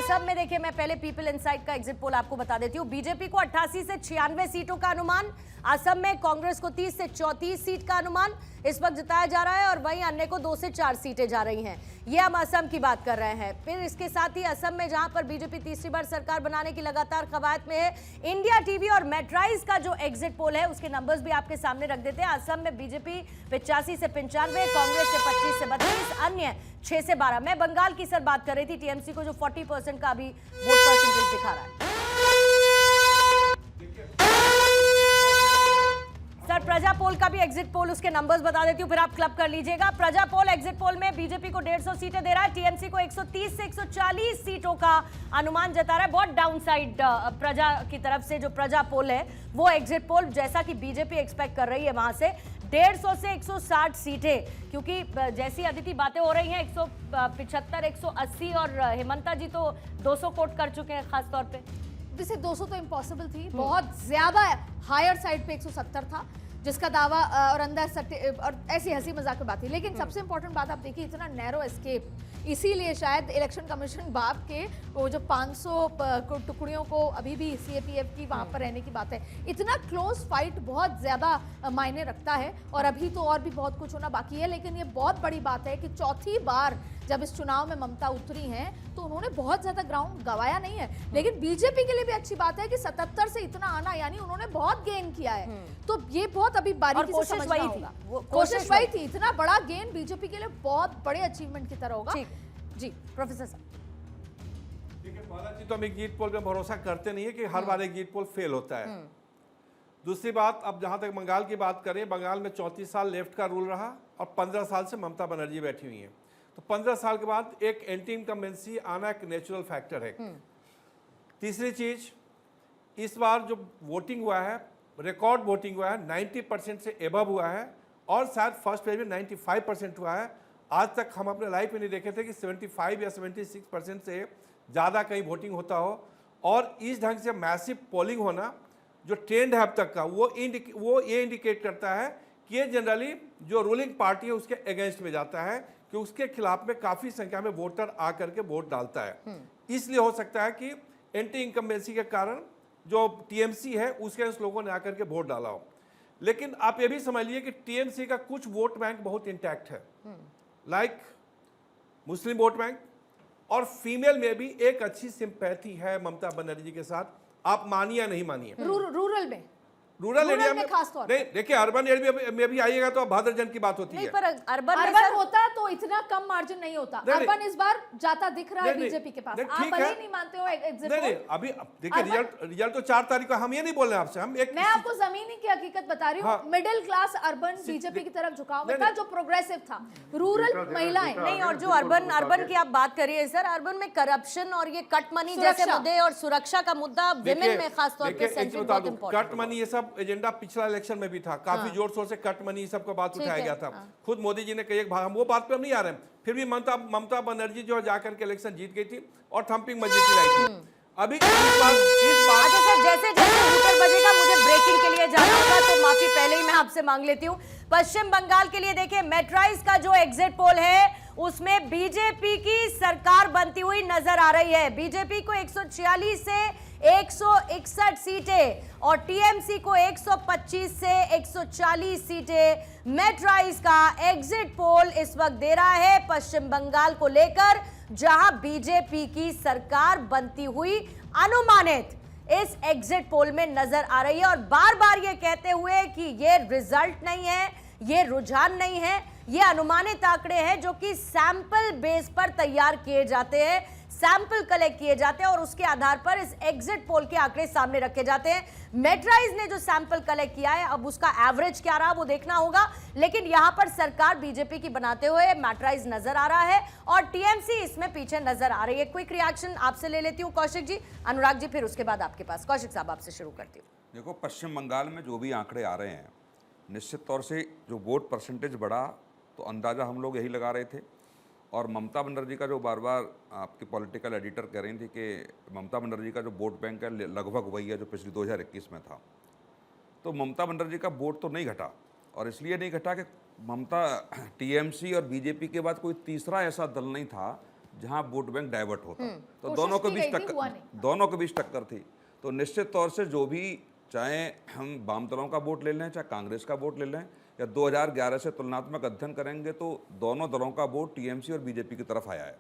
असम में देखिए, मैं पहले पीपल इनसाइट का एग्जिट पोल आपको बता देती हूँ। बीजेपी को 88 से 96 सीटों का अनुमान, असम में कांग्रेस को 30 से 34 सीट का अनुमान इस वक्त जताया जा रहा है और वहीं अन्य को 2 से 4 सीटें जा रही हैं। ये हम असम की बात कर रहे हैं। फिर इसके साथ ही असम में जहां पर बीजेपी तीसरी बार सरकार बनाने की लगातार कवायद में है, इंडिया टीवी और मेट्राइज का जो एग्जिट पोल है उसके नंबर्स भी आपके सामने रख देते हैं। असम में बीजेपी 85 से 95, कांग्रेस से 25 से 32, अन्य 6 से 12। मैं बंगाल की सर बात कर रही थी, टीएमसी को जो 40% का अभी वोट परसेंटेज दिखा रहा है। सर प्रजा पोल का भी एग्जिट पोल, उसके नंबर्स बता देती हूं, फिर आप क्लब कर लीजिएगा। प्रजा पोल एग्जिट पोल में बीजेपी को 150 सीटें दे रहा है, टीएमसी को 130 से 140 सीटों का अनुमान जता रहा है। बहुत डाउनसाइड प्रजा की तरफ से जो प्रजा पोल है वो एग्जिट पोल, जैसा कि बीजेपी एक्सपेक्ट कर रही है वहां से 150 से 160 सीटें, क्योंकि जैसी अदिति बातें हो रही हैं 175, 180 और हेमंता जी तो 200 कोट कर चुके हैं खास तौर पे। वैसे 200 तो इम्पॉसिबल थी, बहुत ज्यादा हायर साइड पे 170 था जिसका दावा और अंदर और ऐसी हंसी मजाक की बात थी। लेकिन सबसे इंपॉर्टेंट बात आप देखिए, इतना नैरो एस्केप, इसीलिए शायद इलेक्शन कमीशन बाप के वो जो 500 टुकड़ियों को अभी भी सीएपीएफ की वहां पर रहने की बात है, इतना क्लोज फाइट बहुत ज्यादा मायने रखता है। और अभी तो और भी बहुत कुछ होना बाकी है, लेकिन ये बहुत बड़ी बात है कि चौथी बार जब इस चुनाव में ममता उतरी हैं तो उन्होंने बहुत ज्यादा ग्राउंड गंवाया नहीं है। लेकिन बीजेपी के लिए भी अच्छी बात है कि 77 से इतना आना, यानी उन्होंने बहुत गेन किया है। तो ये बहुत अभी बारीकी से समझना होगा। कोशिश वही थी, इतना बड़ा गेन बीजेपी के लिए बहुत बड़े अचीवमेंट की तरह होगा। जी प्रोफेसर साहब। देखिए बालाजी, तो हम एग्जिट पोल पे भरोसा करते नहीं है कि हर बार एग्जिट पोल फेल होता है। दूसरी बात, अब जहां तक बंगाल की बात करें, बंगाल में 34 साल लेफ्ट का रूल रहा और 15 साल से ममता बनर्जी बैठी हुई है। तो 15 साल के बाद एक एंटी इनकम्बेंसी आना एक नेचुरल फैक्टर है। तीसरी चीज, इस बार जो वोटिंग हुआ है, रिकॉर्ड वोटिंग हुआ है, 90% से एबव हुआ है और शायद फर्स्ट फेज में 95% हुआ है। आज तक हम अपने लाइफ में नहीं देखे थे कि 75 या 76% से ज़्यादा कहीं वोटिंग होता हो। और इस ढंग से मैसिव पोलिंग होना, जो ट्रेंड है अब तक का, वो ये इंडिकेट करता है कि ये जनरली जो रूलिंग पार्टी है उसके अगेंस्ट में जाता है, कि उसके खिलाफ में काफ़ी संख्या में वोटर आकर के वोट डालता है। इसलिए हो सकता है कि एंटी इनकम्बेंसी के कारण जो टीएमसी है उसके उस लोगों ने आकर के वोट डाला हो। लेकिन आप ये भी समझ लीजिए कि टीएमसी का कुछ वोट बैंक बहुत इंटैक्ट है, लाइक मुस्लिम वोट बैंक, और फीमेल में भी एक अच्छी सिंपैथी है ममता बनर्जी के साथ। आप मानिए या नहीं मानिए, रूरल एरिया में खास तौर नहीं, देखिए अर्बन एरिया में भी आइएगा तो भादर जन की बात होती है। पर अर्बन होता तो इतना कम मार्जिन नहीं होता। अर्बन इस बार जाता दिख रहा है बीजेपी के पास। आप भले नहीं मानते हो एग्जिट पोल, नहीं अभी देखिए रिजल्ट तो 4 तारीख को, हम ये नहीं बोल रहे हैं आपसे, हम एक मैं आपको जमीनी की हकीकत बता रही हूँ। मिडिल क्लास अर्बन बीजेपी की तरफ झुकाव में था, जो प्रोग्रेसिव था। रूरल महिलाएं नहीं, और जो अर्बन की आप बात करिए सर, अर्बन में करप्शन और ये कट मनी जैसे मुद्दे और सुरक्षा का मुद्दा विमेन में खासतौर पे सेंट्रल बहुत इंपॉर्टेंट। कट मनी ये सब एजेंडा पिछला इलेक्शन में भी था, काफी जोर शोर से कट मनी सब का बात उठाया गया था। खुद मोदी जी ने कई एक भाग, हम वो बात पे हम नहीं आ रहे हैं। फिर भी ममता बनर्जी जो जाकर के इलेक्शन जीत गई थी और थंपिंग मेजॉरिटी लाई थी। अभी इस बार अच्छा सर, जैसे मीटर बजेगा, मुझे ब्रेकिंग के लिए जाना होगा, तो माफी पहले ही मैं आपसे मांग लेती हूँ। पश्चिम बंगाल के लिए देखिए, मेट्राइज का जो एग्जिट पोल है उसमें बीजेपी की सरकार बनती हुई नजर आ रही है। बीजेपी को 146 से 161 सीटें और टीएमसी को 125 से 140 सीटें। मेट्राइज का एग्जिट पोल इस वक्त दे रहा है पश्चिम बंगाल को लेकर, जहां बीजेपी की सरकार बनती हुई अनुमानित इस एग्जिट पोल में नजर आ रही है। और बार बार ये कहते हुए कि ये रिजल्ट नहीं है, ये रुझान नहीं है, ये अनुमानित आंकड़े हैं जो कि सैंपल बेस पर तैयार किए जाते हैं, सैंपल कलेक्ट किए जाते हैं और उसके आधार पर इस एग्जिट पोल के आंकड़े सामने रखे जाते हैं। मेट्राइज ने जो सैंपल कलेक्ट किया है, अब उसका एवरेज क्या रहा वो देखना होगा, लेकिन यहां पर सरकार बीजेपी की बनाते हुए मेट्राइज नजर आ रहा है और टीएमसी इसमें पीछे नजर आ रही है। क्विक रिएक्शन आपसे ले लेती हूं कौशिक जी, अनुराग जी, फिर उसके बाद आपके पास। कौशिक साहब आपसे शुरू करती हूँ। देखो, पश्चिम बंगाल में जो भी आंकड़े आ रहे हैं, निश्चित तौर से जो वोट परसेंटेज बढ़ा तो अंदाज़ा हम लोग यही लगा रहे थे। और ममता बनर्जी का जो बार बार आपकी पॉलिटिकल एडिटर कह रही थी कि ममता बनर्जी का जो वोट बैंक है लगभग वही है जो पिछली 2021 में था, तो ममता बनर्जी का वोट तो नहीं घटा। और इसलिए नहीं घटा कि ममता टीएमसी और बीजेपी के बाद कोई तीसरा ऐसा दल नहीं था जहां वोट बैंक डाइवर्ट होता। तो कोशिश दोनों के की बीच गई थी, हुआ नहीं। टक्कर, दोनों के बीच टक्कर थी। तो निश्चित तौर से जो भी, चाहे हम वाम दलों का वोट ले लें, चाहे कांग्रेस का वोट ले लें, या 2011 से तुलनात्मक अध्ययन करेंगे तो दोनों दलों का वोट टीएमसी और बीजेपी की तरफ आया है।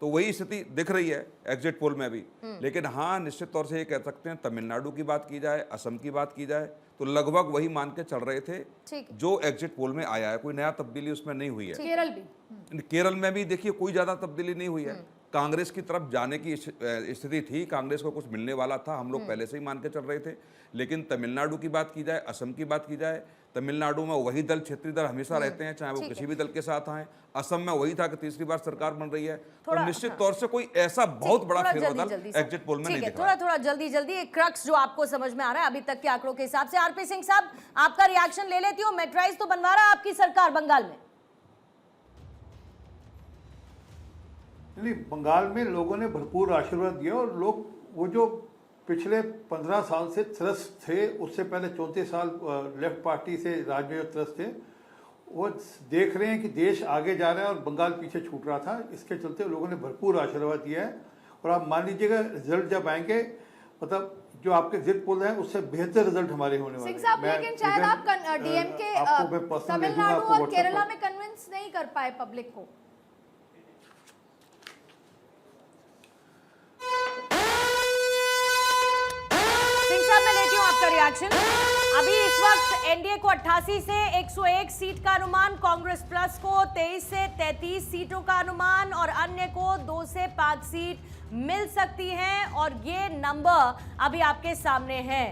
तो वही स्थिति दिख रही है एग्जिट पोल में भी। लेकिन हाँ, निश्चित तौर से ये कह सकते हैं, तमिलनाडु की बात की जाए, असम की बात की जाए, तो लगभग वही मान के चल रहे थे ठीक है। जो एग्जिट पोल में आया है। कोई नया तब्दीली उसमें नहीं हुई है। केरल भी केरल में भी देखिए कोई ज्यादा तब्दीली नहीं हुई है। कांग्रेस की तरफ जाने की स्थिति थी, कांग्रेस को कुछ मिलने वाला था, हम लोग पहले से ही मान के चल रहे थे। लेकिन तमिलनाडु की बात की जाए, असम की बात की जाए, तमिलनाडु में वही दल, क्षेत्रीय दल हमेशा रहते हैं, चाहे वो किसी भी दल के साथ आए। असम में वही था कि तीसरी बार सरकार बन रही है। तो निश्चित तौर से कोई ऐसा बहुत बड़ा फेरबदल एग्जिट पोल में नहीं दिख रहा है। थोड़ा जल्दी एक क्रक्स जो आपको समझ में आ रहा है अभी तक के आंकड़ों के हिसाब से। आरपी सिंह साहब, आपका रिएक्शन ले लेती हूँ। मेट्राइज तो बनवा रहा है आपकी सरकार बंगाल में। नहीं, बंगाल में लोगों ने भरपूर आशीर्वाद दिया और लोग वो जो पिछले 15 साल से त्रस्त थे, उससे पहले 34 साल लेफ्ट पार्टी से राज में त्रस्त थे, वो देख रहे हैं कि देश आगे जा रहा है और बंगाल पीछे छूट रहा था। इसके चलते लोगों ने भरपूर आशीर्वाद दिया है। और आप मान लीजिएगा रिजल्ट जब आएंगे, मतलब जो आपके एग्जिट पोल हैं उससे बेहतर रिजल्ट हमारे होने वाले सिंह साहब, लेकिन शायद आप डीएमके तमिलनाडु और केरला में कन्विंस नहीं कर पाए पब्लिक को। रिएक्शन अभी इस वक्त एनडीए को 88 से 101 सीट का अनुमान, कांग्रेस प्लस को 23 से 33 सीटों का अनुमान और अन्य को 2 से 5 सीट मिल सकती हैं। और ये नंबर अभी आपके सामने है।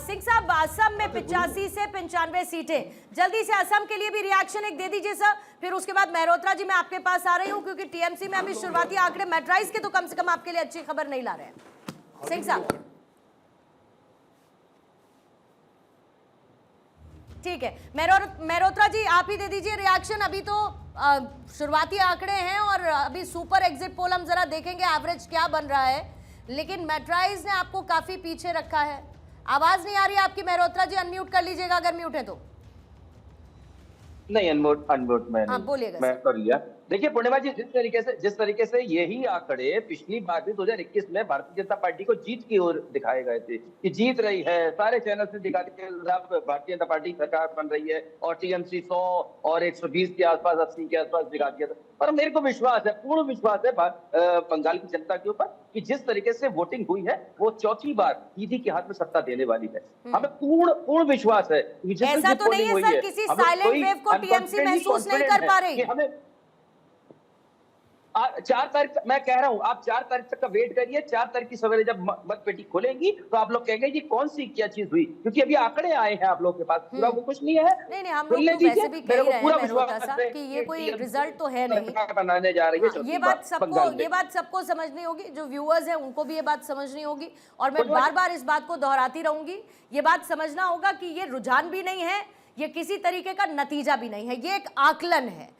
सिंह साहब, असम में 85 से 95 सीटें। जल्दी से असम के लिए भी रिएक्शन एक दे दीजिए सर, फिर उसके बाद मेहरोत्रा जी मैं आपके पास आ रही हूं, क्योंकि टीएमसी में अभी शुरुआती आंकड़े मेट्राइज के तो कम से कम आपके लिए अच्छी खबर नहीं ला रहे हैं। सिंह साहब ठीक है। मेहरोत्रा जी आप ही दे दीजिए रिएक्शन। अभी तो शुरुआती आंकड़े हैं और अभी सुपर एग्जिट पोल हम जरा देखेंगे एवरेज क्या बन रहा है, लेकिन मेट्राइज ने आपको काफी पीछे रखा है। आवाज नहीं आ रही आपकी मेहरोत्रा जी, अनम्यूट कर लीजिएगा अगर म्यूट है तो। नहीं, अनम्यूट मैं हाँ, नहीं, बोलिएगा मैं सर। कर लिया। देखिए पूर्णिमा जी, जिस तरीके से यही आंकड़े पिछली बार भी 2021 में भारतीय जनता पार्टी को जीत की ओर दिखाए गए थे कि जीत रही है, सारे चैनल से दिखाते थे भारतीय जनता पार्टी सरकार बन रही है और टीएमसी 100 और 120 के आसपास, 80 के आसपास दिखा दिया था। पर मेरे को विश्वास है, पूर्ण विश्वास है बंगाल की जनता के ऊपर कि जिस तरीके से वोटिंग हुई है वो चौथी बार दीदी के हाथ में सत्ता देने वाली है। हमें पूर्ण विश्वास है। ऐसा तो नहीं है सर किसी साइलेंट वेव को टीएमसी महसूस नहीं कर पा रही। हमें 4 तारीख, मैं कह रहा हूं आप 4 तारीख तक का वेट करिए। 4 तारीख की सवेरे जब मतपेटी खोलेंगी तो आप लोग कहेंगे ये कौन सी क्या चीज हुई, क्योंकि अभी आंकड़े आए हैं आप लोग के पास, पूरा वो कुछ नहीं है। नहीं, हम लोग तो वैसे भी कह ही रहे हैं मेहरोत्रा साहब कि ये कोई रिजल्ट तो है नहीं बनाने जा रही है। ये बात सबको समझनी होगी, जो व्यूअर्स हैं उनको भी ये बात समझनी होगी। और मैं बार बार इस बात को दोहराती रहूंगी, ये बात समझना होगा कि ये रुझान भी नहीं है, ये किसी तरीके का नतीजा भी नहीं है, ये एक आकलन है।